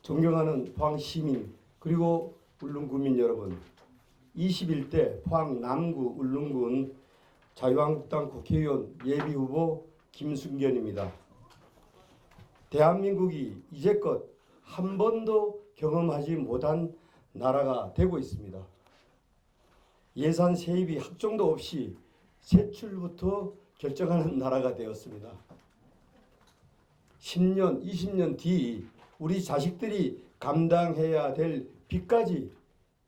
존경하는 포항 시민 그리고 울릉 구민 여러분, 21대 포항 남구 울릉군 자유한국당 국회의원 예비후보 김순견입니다. 대한민국이 이제껏 한 번도 경험하지 못한 나라가 되고 있습니다. 예산 세입이 학종도 없이 세출부터 결정하는 나라가 되었습니다. 10년, 20년 뒤 우리 자식들이 감당해야 될 빚까지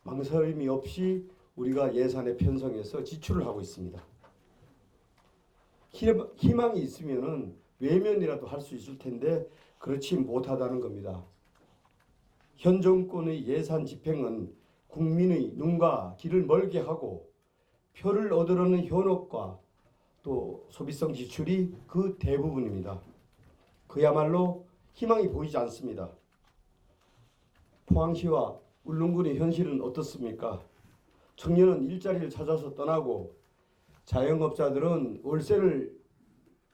망설임이 없이 우리가 예산에 편성해서 지출을 하고 있습니다. 희망이 있으면 외면이라도 할 수 있을 텐데 그렇지 못하다는 겁니다. 현 정권의 예산 집행은 국민의 눈과 귀를 멀게 하고 표를 얻으려는 현혹과 또 소비성 지출이 그 대부분입니다. 그야말로 희망이 보이지 않습니다. 포항시와 울릉군의 현실은 어떻습니까? 청년은 일자리를 찾아서 떠나고 자영업자들은 월세를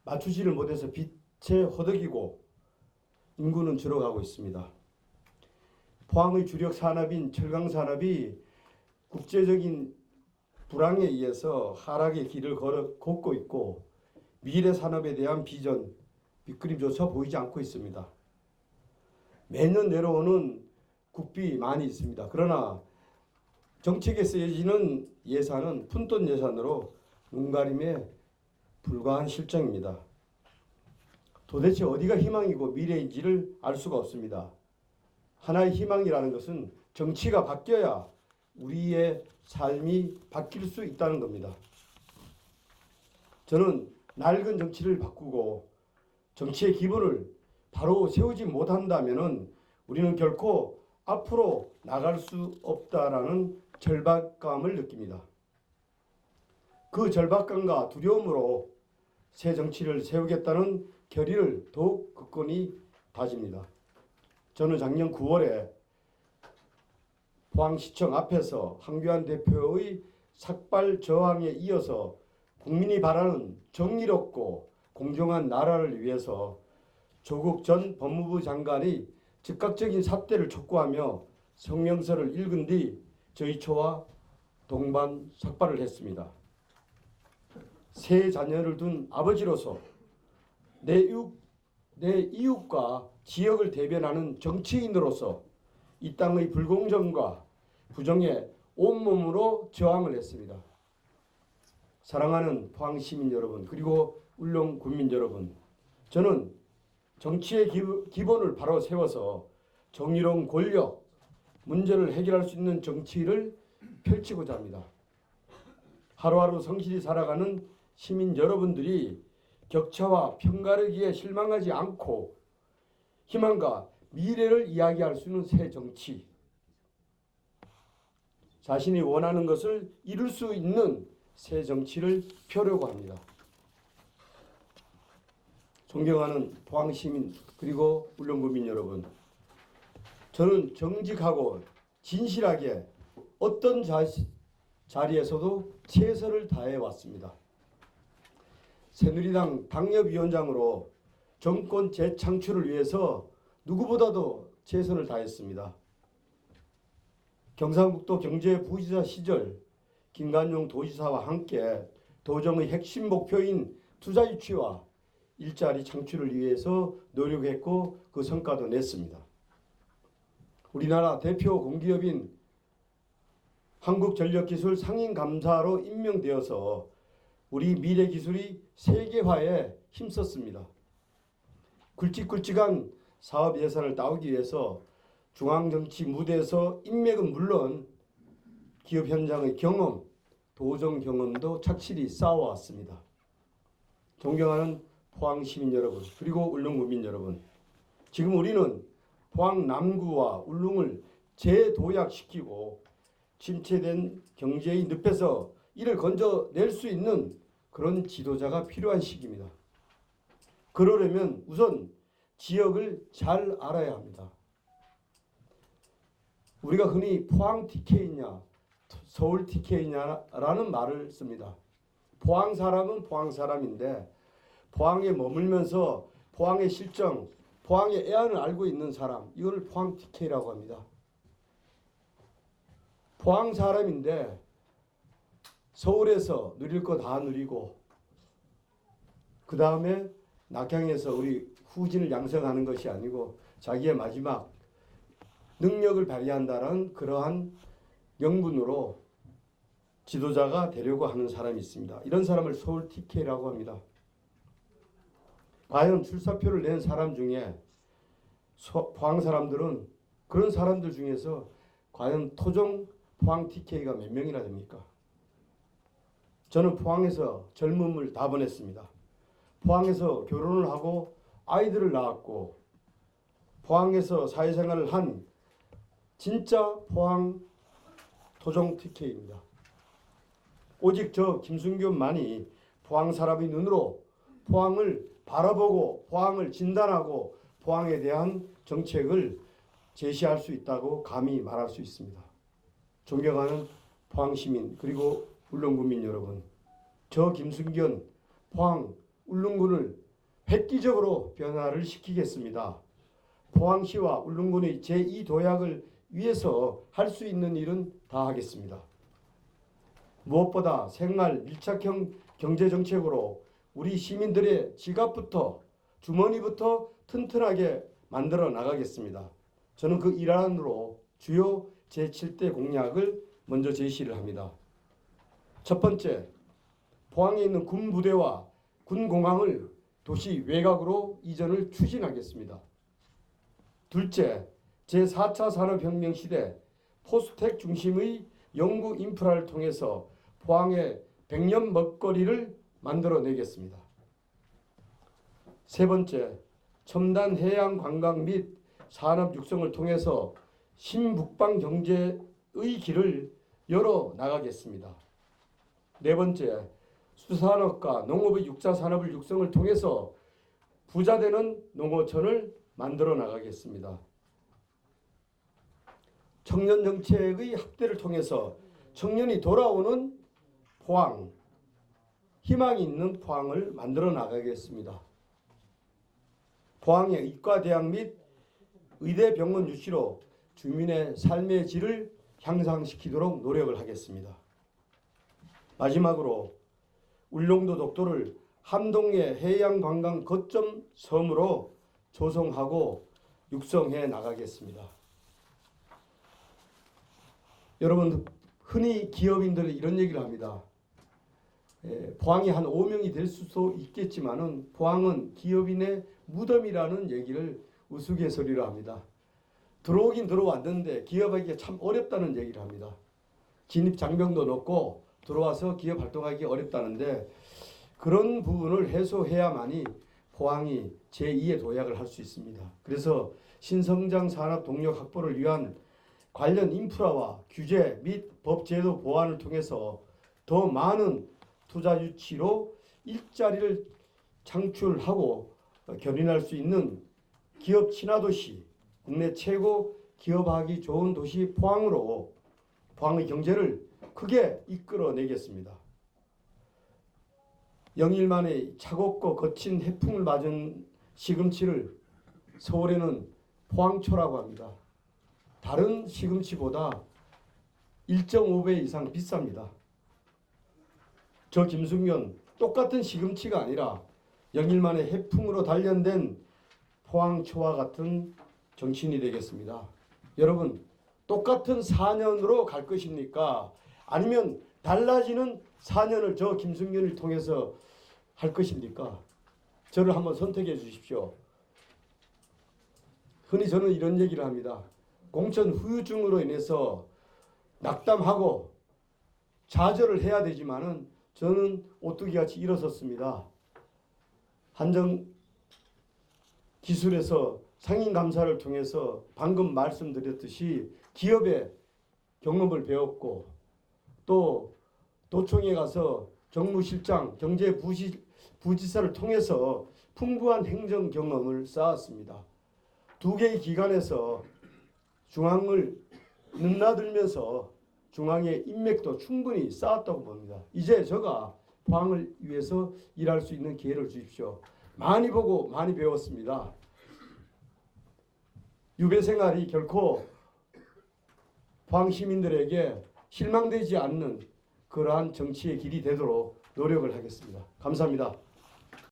맞추지를 못해서 빚에 허덕이고 인구는 줄어가고 있습니다. 포항의 주력 산업인 철강산업이 국제적인 불황에 의해서 하락의 길을 걷고 있고 미래 산업에 대한 비전, 밑그림조차 보이지 않고 있습니다. 매년 내려오는 국비 많이 있습니다. 그러나 정책에 쓰여지는 예산은 푼돈 예산으로 눈가림에 불과한 실정입니다. 도대체 어디가 희망이고 미래인지를 알 수가 없습니다. 하나의 희망이라는 것은 정치가 바뀌어야 우리의 삶이 바뀔 수 있다는 겁니다. 저는 낡은 정치를 바꾸고 정치의 기본을 바로 세우지 못한다면 우리는 결코 앞으로 나갈 수 없다라는 절박감을 느낍니다. 그 절박감과 두려움으로 새 정치를 세우겠다는 결의를 더욱 굳건히 다집니다. 저는 작년 9월에 포항시청 앞에서 황교안 대표의 삭발 저항에 이어서 국민이 바라는 정의롭고 공정한 나라를 위해서 조국 전 법무부 장관이 즉각적인 사퇴를 촉구하며 성명서를 읽은 뒤 저희 초와 동반 삭발을 했습니다. 세 자녀를 둔 아버지로서 내 이웃과 지역을 대변하는 정치인으로서 이 땅의 불공정과 부정에 온몸으로 저항을 했습니다. 사랑하는 포항 시민 여러분 그리고 울릉 군민 여러분, 저는 정치의 기본을 바로 세워서 정의로운 권력, 문제를 해결할 수 있는 정치를 펼치고자 합니다. 하루하루 성실히 살아가는 시민 여러분들이 격차와 편가르기에 실망하지 않고 희망과 미래를 이야기할 수 있는 새 정치, 자신이 원하는 것을 이룰 수 있는 새 정치를 펴려고 합니다. 존경하는 포항 시민 그리고 울릉 구민 여러분, 저는 정직하고 진실하게 어떤 자리에서도 최선을 다해 왔습니다. 새누리당 당협위원장으로 정권 재창출을 위해서 누구보다도 최선을 다했습니다. 경상북도 경제부지사 시절 김관용 도지사와 함께 도정의 핵심 목표인 투자 유치와 일자리 창출을 위해서 노력했고 그 성과도 냈습니다. 우리나라 대표 공기업인 한국전력기술 상임감사로 임명되어서 우리 미래기술이 세계화에 힘썼습니다. 굵직굵직한 사업 예산을 따오기 위해서 중앙정치 무대에서 인맥은 물론 기업 현장의 경험, 도정 경험도 착실히 쌓아왔습니다. 존경하는 포항 시민 여러분 그리고 울릉 구민 여러분, 지금 우리는 포항 남구와 울릉을 재도약시키고 침체된 경제의 늪에서 이를 건져낼 수 있는 그런 지도자가 필요한 시기입니다. 그러려면 우선 지역을 잘 알아야 합니다. 우리가 흔히 포항 TK냐 서울 TK냐라는 말을 씁니다. 포항 사람은 포항 사람인데 포항에 머물면서 포항의 실정, 포항의 애안을 알고 있는 사람, 이걸 포항 TK라고 합니다. 포항 사람인데 서울에서 누릴 거 다 누리고 그 다음에 낙향에서 우리 후진을 양성하는 것이 아니고 자기의 마지막 능력을 발휘한다는 그러한 명분으로 지도자가 되려고 하는 사람이 있습니다. 이런 사람을 서울 TK라고 합니다. 과연 출사표를 낸 사람 중에 포항 사람들은 그런 사람들 중에서 과연 토종 포항 TK가 몇 명이나 됩니까? 저는 포항에서 젊음을 다 보냈습니다. 포항에서 결혼을 하고 아이들을 낳았고 포항에서 사회생활을 한 진짜 포항 토종 TK입니다. 오직 저 김순겸만이 포항 사람의 눈으로 포항을 바라보고 포항을 진단하고 포항에 대한 정책을 제시할 수 있다고 감히 말할 수 있습니다. 존경하는 포항 시민 그리고 울릉군민 여러분, 저 김순겸 포항 울릉군을 획기적으로 변화를 시키겠습니다. 포항시와 울릉군의 제2도약을 위해서 할 수 있는 일은 다 하겠습니다. 무엇보다 생활 밀착형 경제정책으로 우리 시민들의 지갑부터 주머니부터 튼튼하게 만들어 나가겠습니다. 저는 그 일환으로 주요 제7대 공약을 먼저 제시를 합니다. 첫 번째, 포항에 있는 군부대와 군공항을 도시 외곽으로 이전을 추진하겠습니다. 둘째, 제4차 산업혁명 시대 포스텍 중심의 연구 인프라를 통해서 포항의 100년 먹거리를 만들어내겠습니다. 세 번째, 첨단 해양 관광 및 산업 육성을 통해서 신북방 경제의 길을 열어 나가겠습니다. 네 번째, 수산업과 농업의 육자산업을 육성을 통해서 부자되는 농어촌을 만들어 나가겠습니다. 청년 정책의 확대를 통해서 청년이 돌아오는 포항, 희망이 있는 포항을 만들어 나가겠습니다. 포항의 의과대학 및 의대병원 유치로 주민의 삶의 질을 향상시키도록 노력을 하겠습니다. 마지막으로 울릉도 독도를 함동의 해양관광 거점 섬으로 조성하고 육성해 나가겠습니다. 여러분, 흔히 기업인들이 이런 얘기를 합니다. 포항이 한 5명이 될 수도 있겠지만은 포항은 기업인의 무덤이라는 얘기를 우스갯소리로 합니다. 들어오긴 들어왔는데 기업하기가 참 어렵다는 얘기를 합니다. 진입 장벽도 높고 들어와서 기업 활동하기 어렵다는데 그런 부분을 해소해야만이 포항이 제2의 도약을 할 수 있습니다. 그래서 신성장 산업 동력 확보를 위한 관련 인프라와 규제 및 법제도 보완을 통해서 더 많은 투자 유치로 일자리를 창출하고 견인할 수 있는 기업 친화도시, 국내 최고 기업하기 좋은 도시 포항으로 포항의 경제를 크게 이끌어내겠습니다. 영일만의 차갑고 거친 해풍을 맞은 시금치를 서울에는 포항초라고 합니다. 다른 시금치보다 1.5배 이상 비쌉니다. 저 김순겸 똑같은 시금치가 아니라 영일만의 해풍으로 단련된 포항초와 같은 정치인이 되겠습니다. 여러분, 똑같은 4년으로 갈 것입니까? 아니면 달라지는 4년을 저 김순겸을 통해서 할 것입니까? 저를 한번 선택해 주십시오. 흔히 저는 이런 얘기를 합니다. 공천 후유증으로 인해서 낙담하고 좌절을 해야 되지만은 저는 오뚜기같이 일어섰습니다. 한정 기술에서 상인감사를 통해서 방금 말씀드렸듯이 기업의 경험을 배웠고 또 도청에 가서 정무실장, 경제부지사를 통해서 풍부한 행정 경험을 쌓았습니다. 두 개의 기관에서 중앙을 넘나들면서 중앙의 인맥도 충분히 쌓았다고 봅니다. 이제 제가 포항을 위해서 일할 수 있는 기회를 주십시오. 많이 보고 많이 배웠습니다. 유배 생활이 결코 포항 시민들에게 실망되지 않는 그러한 정치의 길이 되도록 노력을 하겠습니다. 감사합니다.